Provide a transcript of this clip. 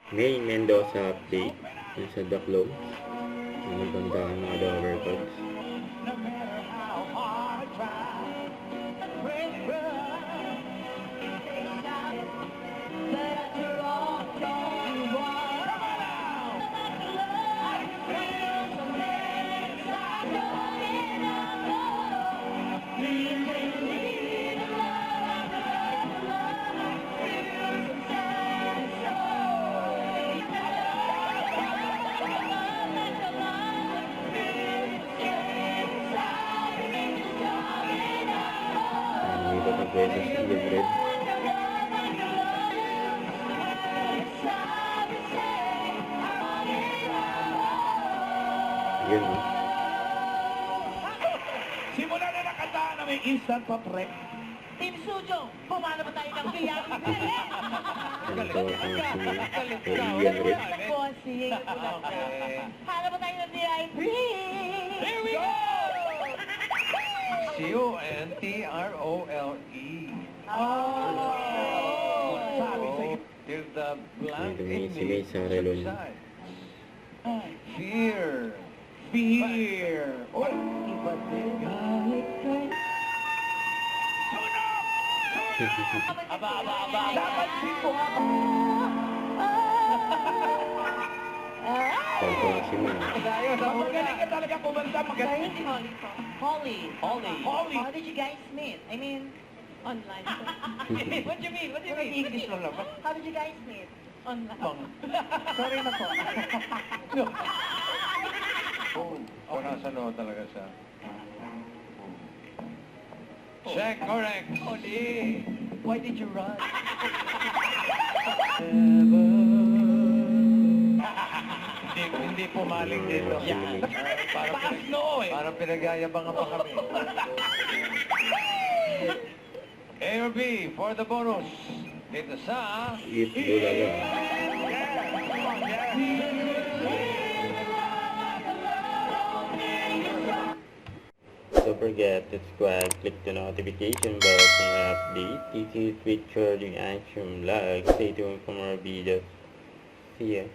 May Mendoza update sa The Close. Ang banda ng mga Lover Gods. Dito sa Versus Libre. Yun, no? Simulan na nakataan na may instant pot rep. Team Sujo, pumalo ba tayo ng biyak? Ano to, si Ian Red. Bossing. Palo ba tayo ng VIP? Here we go! C-O-N-T-R-O-L-E. Sabi sa'yo. Till the blank May si May image Sarelon. subside. Fear. Fear. Oh, iba din. Aba. Dapat siko ako. Pagkawa si May. Magaling ka talaga kumanta. Magaling. Holly. Holly. How did you guys meet? I mean, online. What do you mean? What do you Pero mean? English lang naman. How did you guys meet? Online. Sorry na po. Oh, nasa no talaga siya. Check, correct. Oli, why did you run? Hindi pumaling dito. Yan. Taas noo eh. Parang pinag-ayabangan pa kami. A or B for the bonus. Dito sa... Eat Bulaga. Don't forget to subscribe, click the notification bell for more updates. This is Richard, yung Action Vlog. Stay tuned for more videos. See ya.